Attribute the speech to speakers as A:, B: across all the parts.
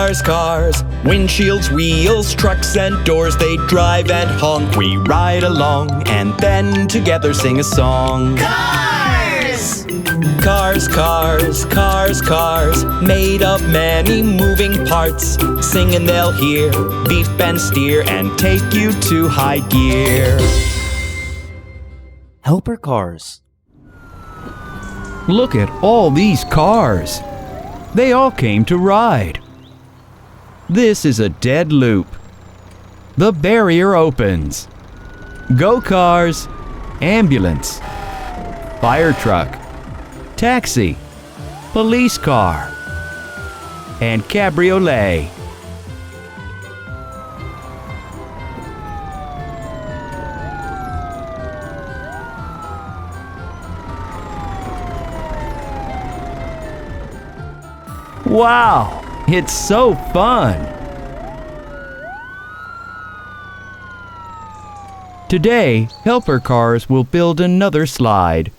A: Cars, cars, windshields, wheels, trucks and doors, they drive and honk. We ride along and then together sing a song.
B: Cars!
A: Cars, cars, cars, cars, made of many moving parts. Sing and they'll hear, beep and steer, and take you to high gear.
C: Helper cars.
D: Look at all these cars. They all came to ride. This is a dead loop. The barrier opens. Go cars, ambulance, fire truck, taxi, police car, and cabriolet. Wow, it's so fun! Today, helper cars will build another slide.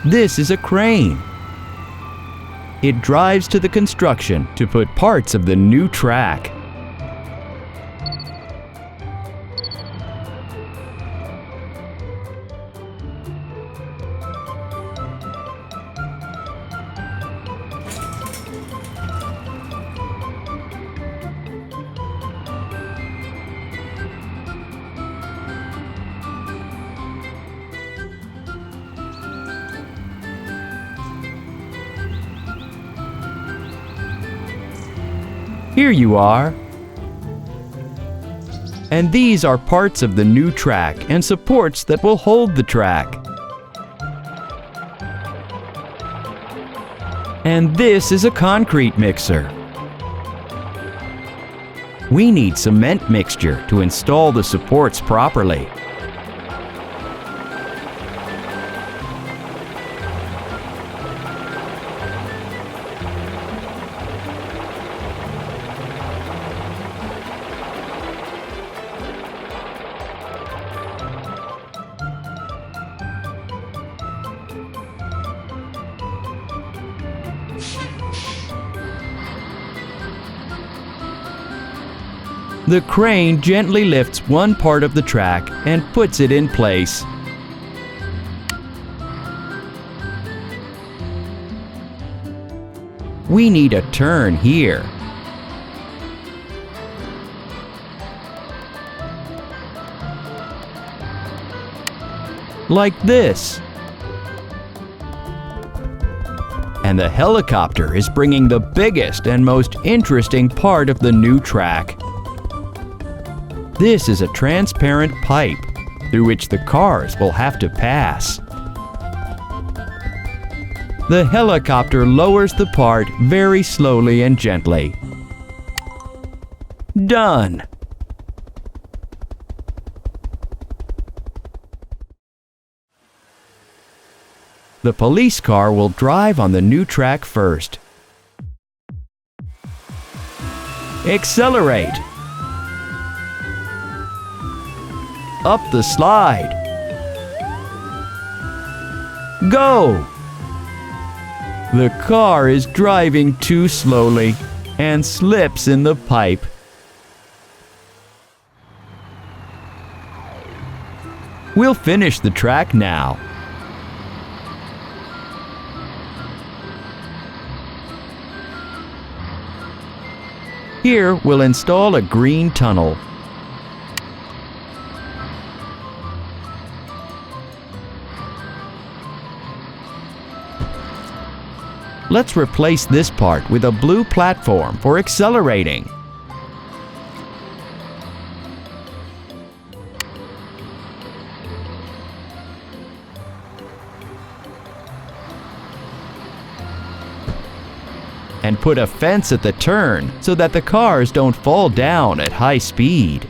D: This is a crane. It drives to the construction to put parts of the new track. Here you are. And these are parts of the new track and supports that will hold the track. And this is a concrete mixer. We need cement mixture to install the supports properly. The crane gently lifts one part of the track and puts it in place. We need a turn here. Like this. And the helicopter is bringing the biggest and most interesting part of the new track. This is a transparent pipe through which the cars will have to pass. The helicopter lowers the part very slowly and gently. Done! The police car will drive on the new track first. Accelerate! Up the slide. Go! The car is driving too slowly and slips in the pipe. We'll finish the track now. Here we'll install a green tunnel. Let's replace this part with a blue platform for accelerating. And put a fence at the turn so that the cars don't fall down at high speed.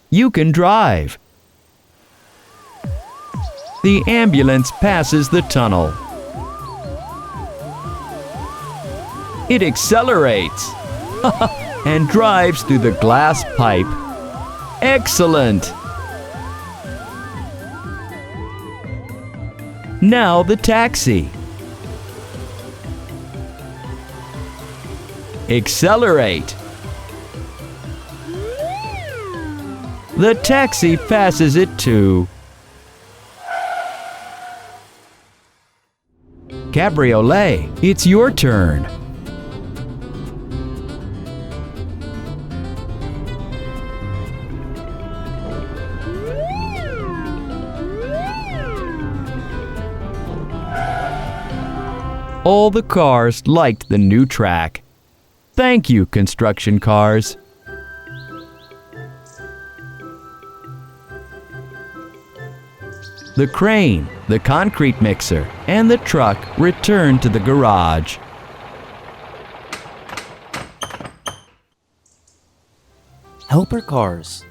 D: You can drive. The ambulance passes the tunnel. It accelerates and drives through the glass pipe. Excellent! Now the taxi. Accelerate. The taxi passes it too. Cabriolet, it's your turn. All the cars liked the new track. Thank you, construction cars. The crane, the concrete mixer, and the truck returned to the garage.
C: Helper cars.